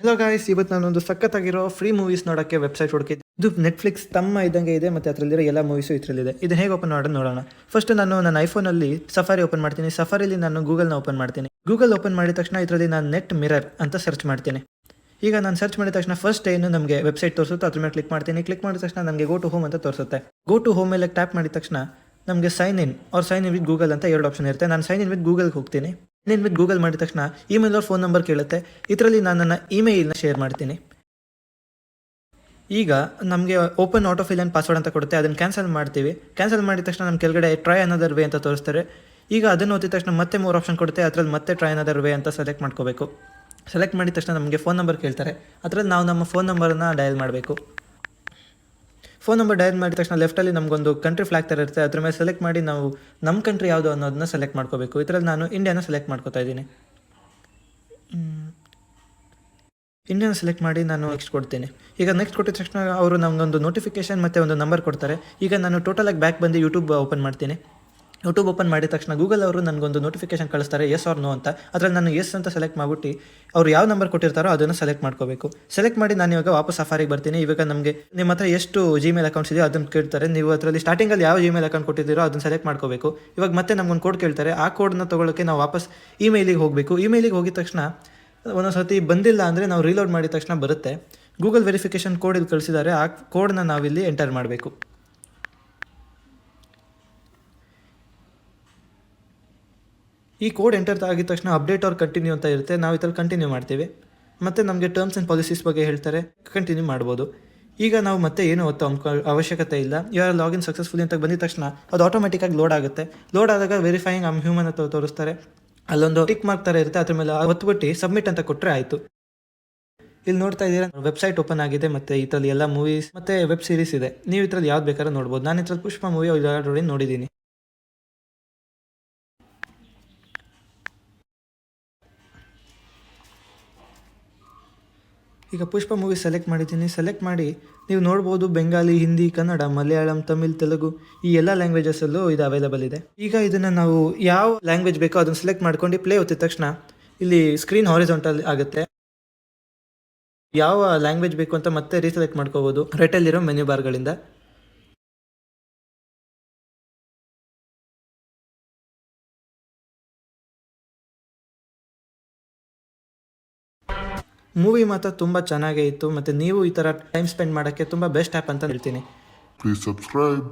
Hello guys, ಇವತ್ತು ನಾನೊಂದು ಸಖತ್ತಾಗಿರೋ free movies ನೋಡೋಕ್ಕೆ ವೆಬ್ಸೈಟ್ ಹುಡುಕಿದ್ದೆ. ಇದು ನೆಟ್ಫ್ಲಿಕ್ಸ್ ತಮ್ಮ ಇದ್ದಂಗೆ ಇದೆ ಮತ್ತು ಅದರಲ್ಲಿರೋ ಎಲ್ಲ ಮೂವೀಸು ಇದರಲ್ಲಿದೆ. ಇದು ಹೇಗೆ ಓಪನ್ ಮಾಡೋದು ನೋಡೋಣ. ಫಸ್ಟ್ ನಾನು ನನ್ನ ಐಫೋನಲ್ಲಿ ಸಫಾರಿ ಓಪನ್ ಮಾಡ್ತೀನಿ. ಸಫಾರಿಲಿ ನಾನು ಗೂಗಲ್ನ ಓಪನ್ ಮಾಡ್ತೀನಿ. ಗೂಗಲ್ ಓಪನ್ ಮಾಡಿದ ತಕ್ಷಣ ಇದರಲ್ಲಿ ನಾನು ನೆಟ್ ಮಿರರ್ ಅಂತ ಸರ್ಚ್ ಮಾಡ್ತೀನಿ. ಈಗ ನಾನು ಸರ್ಚ್ ಮಾಡಿದ ತಕ್ಷಣ ಫಸ್ಟ್ ಏನು ನಮಗೆ ವೆಬ್ಸೈಟ್ ತೋರಿಸುತ್ತೆ ಅದ್ರ ಮೇಲೆ ಕ್ಲಿಕ್ ಮಾಡ್ತೀನಿ. ಕ್ಲಿಕ್ ಮಾಡಿದ ತಕ್ಷಣ ನಮಗೆ ಗೋ ಟು ಹೋಮ್ ಅಂತ ತೋರಿಸುತ್ತೆ. ಗೋ ಟು ಹೋಮ್ ಮೇಲೆ ಟ್ಯಾಪ್ ಮಾಡಿದ ತಕ್ಷಣ ನಮಗೆ sign in or sign in with Google ಅಂತ ಎರಡು ಆಪ್ಷನ್ ಇರುತ್ತೆ. ನಾನು ಸೈನ್ ಇನ್ ವಿತ್ ಗೂಗಲ್ಗೆ ಹೋಗ್ತೀನಿ. ಸೈನ್ ಇನ್ ವಿತ್ ಗೂಗಲ್ ಮಾಡಿದ ತಕ್ಷಣ ಇಮೇಲ್ ಅವ್ರ ಫೋನ್ ನಂಬರ್ ಕೇಳುತ್ತೆ. ಇದರಲ್ಲಿ ನಾನು ನನ್ನ ಇಮೇಲ್ನ ಶೇರ್ ಮಾಡ್ತೀನಿ. ಈಗ ನಮಗೆ open auto fill and password ಅಂತ ಕೊಡುತ್ತೆ. ಅದನ್ನು ಕ್ಯಾನ್ಸಲ್ ಮಾಡ್ತೀವಿ. ಕ್ಯಾನ್ಸಲ್ ಮಾಡಿದ ತಕ್ಷಣ ನಮ್ಮ ಕೆಳಗಡೆ ಟ್ರೈ ಅನದರ್ ವೇ ಅಂತ ತೋರಿಸ್ತಾರೆ. ಈಗ ಅದನ್ನು ಓದಿದ ತಕ್ಷಣ ಮತ್ತೆ 3 ಆಪ್ಷನ್ ಕೊಡುತ್ತೆ. ಅದರಲ್ಲಿ ಮತ್ತೆ ಟ್ರೈ ಅನದರ್ ವೇ ಅಂತ ಸೆಲೆಕ್ಟ್ ಮಾಡ್ಕೋಬೇಕು. ಸೆಲೆಕ್ಟ್ ಮಾಡಿದ ತಕ್ಷಣ ನಮಗೆ ಫೋನ್ ನಂಬರ್ ಕೇಳ್ತಾರೆ. ಅದರಲ್ಲಿ ನಾವು ನಮ್ಮ ಫೋನ್ ನಂಬರನ್ನು ಡಯಲ್ ಮಾಡಬೇಕು. ಫೋನ್ ನಂಬರ್ ಡಯಲ್ ಮಾಡಿದ ತಕ್ಷಣ ಲೆಫ್ಟಲ್ಲಿ ನಮಗೊಂದು ಕಂಟ್ರಿ ಫ್ಲಾಗ್ ಥರ ಇರುತ್ತೆ. ಅದ್ರ ಮೇಲೆ ಸೆಲೆಕ್ಟ್ ಮಾಡಿ ನಾವು ನಮ್ಮ ಕಂಟ್ರಿ ಯಾವುದು ಅನ್ನೋದನ್ನ ಸೆಲೆಕ್ಟ್ ಮಾಡ್ಕೋಬೇಕು. ಇದರಲ್ಲಿ ನಾನು ಇಂಡಿಯಾನ ಸೆಲೆಕ್ಟ್ ಮಾಡ್ಕೋತಾ ಇದ್ದೀನಿ. ಇಂಡಿಯಾನ ಸೆಲೆಕ್ಟ್ ಮಾಡಿ ನಾನು ನೆಕ್ಸ್ಟ್ ಕೊಡ್ತೀನಿ. ಈಗ ನೆಕ್ಸ್ಟ್ ಕೊಟ್ಟಿದ ತಕ್ಷಣ ಅವರು ನಮಗೊಂದು ನೋಟಿಫಿಕೇಶನ್ ಮತ್ತು ಒಂದು ನಂಬರ್ ಕೊಡ್ತಾರೆ. ಈಗ ನಾನು ಟೋಟಲಾಗಿ ಬ್ಯಾಕ್ ಬಂದು ಯೂಟ್ಯೂಬ್ ಓಪನ್ ಮಾಡ್ತೀನಿ. ಯೂಟ್ಯೂಬ್ ಓಪನ್ ಮಾಡಿದ ತಕ್ಷಣ ಗೂಗಲ್ ಅವರು ನನಗೊಂದು ನೋಟಿಫಿಕೇಶನ್ ಕಳಿಸ್ತಾರೆ, ಎಸ್ ಆರ್ ನೋ ಅಂತ. ಅದರಲ್ಲಿ ನಾನು ಎಸ್ ಅಂತ ಸೆಲೆಕ್ಟ್ ಮಾಡಿಬಿಟ್ಟು ಅವ್ರು ಯಾವ ನಂಬರ್ ಕೊಟ್ಟಿರ್ತಾರೋ ಅದನ್ನು ಸೆಲೆಕ್ಟ್ ಮಾಡ್ಕೋಬೇಕು. ಸೆಲೆಕ್ಟ್ ಮಾಡಿ ನಾನು ಇವಾಗ ವಾಪಸ್ ಸಫಾರಿಗೆ ಬರ್ತೀನಿ. ಇವಾಗ ನಮಗೆ ನಿಮ್ಮ ಹತ್ರ ಎಷ್ಟು ಜಿಮೇಲ್ ಅಕೌಂಟ್ಸ್ ಇದೆಯೋ ಅದನ್ನು ಕೇಳ್ತಾರೆ. ನೀವು ಅದರಲ್ಲಿ ಸ್ಟಾರ್ಟಿಂಗಲ್ಲಿ ಯಾವ ಜಿಮೇಲ್ ಅಕೌಂಟ್ ಕೊಟ್ಟಿದ್ದೀರೋ ಅದನ್ನು ಸೆಲೆಕ್ಟ್ ಮಾಡ್ಕೋಬೇಕು. ಇವಾಗ ಮತ್ತೆ ನಮಗೊಂದು ಕೋಡ್ ಕೇಳ್ತಾರೆ. ಆ ಕೋಡನ್ನ ತೊಗೊಳ್ಳೋಕ್ಕೆ ನಾವು ವಾಪಸ್ ಇಮೇಲಿಗೆ ಹೋಗಬೇಕು. ಇಮೇಲಿಗೆ ಹೋಗಿದ ತಕ್ಷಣ ಒಂದೊಂದು ಸರ್ತಿ ಬಂದಿಲ್ಲ ಅಂದರೆ ನಾವು ರೀಲೋಡ್ ಮಾಡಿದ ತಕ್ಷಣ ಬರುತ್ತೆ. ಗೂಗಲ್ ವೆರಿಫಿಕೇಷನ್ ಕೋಡ್ ಇಲ್ಲಿ ಕಳಿಸಿದ್ದಾರೆ. ಆ ಕೋಡನ್ನ ನಾವಿಲ್ಲಿ ಎಂಟರ್ ಮಾಡಬೇಕು. ಈ ಕೋಡ್ ಎಂಟರ್ ಆಗಿದ ತಕ್ಷಣ ಅಪ್ಡೇಟ್ ಆರ್ ಕಂಟಿನ್ಯೂ ಅಂತ ಇರುತ್ತೆ. ನಾವು ಇದರಲ್ಲಿ ಕಂಟಿನ್ಯೂ ಮಾಡ್ತೀವಿ. ಮತ್ತು ನಮಗೆ ಟರ್ಮ್ಸ್ ಆ್ಯಂಡ್ ಪಾಲಿಸೀಸ್ ಬಗ್ಗೆ ಹೇಳ್ತಾರೆ, ಕಂಟಿನ್ಯೂ ಮಾಡ್ಬೋದು. ಈಗ ನಾವು ಮತ್ತೆ ಏನು ಅವಶ್ಯಕತೆ ಇಲ್ಲ. ಯಾರು ಲಾಗಿನ್ ಸಕ್ಸಸ್ಫುಲಿ ಅಂತ ಬಂದಿದ ತಕ್ಷಣ ಅದು ಆಟೋಮೆಟಿಕ್ಕಾಗಿ ಲೋಡ್ ಆಗುತ್ತೆ. ಲೋಡ್ ಆದಾಗ ವೆರಿಫೈಯಿಂಗ್ ಐಮ್ ಹ್ಯೂಮನ್ ಅಂತ ತೋರಿಸ್ತಾರೆ. ಅಲ್ಲೊಂದು ಟಿಕ್ ಮಾರ್ಕ್ ಥರ ಇರುತ್ತೆ. ಅದ್ರ ಮೇಲೆ ಒತ್ತುಬಿಟ್ಟು ಸಬ್ಮಿಟ್ ಅಂತ ಕೊಟ್ಟರೆ ಆಯಿತು. ಇಲ್ಲಿ ನೋಡ್ತಾ ಇದ್ದೀರಾ, ವೆಬ್ಸೈಟ್ ಓಪನ್ ಆಗಿದೆ ಮತ್ತು ಇದರಲ್ಲಿ ಎಲ್ಲ ಮೂವೀಸ್ ಮತ್ತು ವೆಬ್ ಸೀರೀಸ್ ಇದೆ. ನೀವು ಇದರಲ್ಲಿ ಯಾವ್ದು ಬೇಕಾದ್ರೂ ನೋಡ್ಬೋದು. ನಾನು ಇದರಲ್ಲಿ ಪುಷ್ಪ ಮೂವಿ ಆಲ್ರೆಡಿ ನೋಡಿದ್ದೀನಿ. ಈಗ ಪುಷ್ಪ ಮೂವಿ ಸೆಲೆಕ್ಟ್ ಮಾಡಿದ್ದೀನಿ. ಸೆಲೆಕ್ಟ್ ಮಾಡಿ ನೀವು ನೋಡ್ಬೋದು, ಬೆಂಗಾಲಿ, ಹಿಂದಿ, ಕನ್ನಡ, ಮಲಯಾಳಂ, ತಮಿಳ್, ತೆಲುಗು ಈ ಎಲ್ಲ ಲ್ಯಾಂಗ್ವೇಜಸಲ್ಲೂ ಇದು ಅವೈಲೇಬಲ್ ಇದೆ. ಈಗ ಇದನ್ನು ನಾವು ಯಾವ ಲ್ಯಾಂಗ್ವೇಜ್ ಬೇಕೋ ಅದನ್ನು ಸೆಲೆಕ್ಟ್ ಮಾಡ್ಕೊಂಡು ಪ್ಲೇ ಒತ್ತಿದ ತಕ್ಷಣ ಇಲ್ಲಿ ಸ್ಕ್ರೀನ್ ಹಾರಿಜಾಂಟಲ್ ಆಗುತ್ತೆ. ಯಾವ ಲ್ಯಾಂಗ್ವೇಜ್ ಬೇಕು ಅಂತ ಮತ್ತೆ ರೀಸೆಲೆಕ್ಟ್ ಮಾಡ್ಕೋಬೋದು ರೈಟಲ್ಲಿರೋ ಮೆನ್ಯೂ ಬಾರ್ಗಳಿಂದ. ಮೂವಿ ಮಾತ್ರ ತುಂಬ ಚೆನ್ನಾಗೇ ಇತ್ತು ಮತ್ತು ನೀವು ಈ ಥರ ಟೈಮ್ ಸ್ಪೆಂಡ್ ಮಾಡೋಕ್ಕೆ ತುಂಬ ಬೆಸ್ಟ್ ಆ್ಯಪ್ ಅಂತ ಹೇಳ್ತೀನಿ. Please subscribe.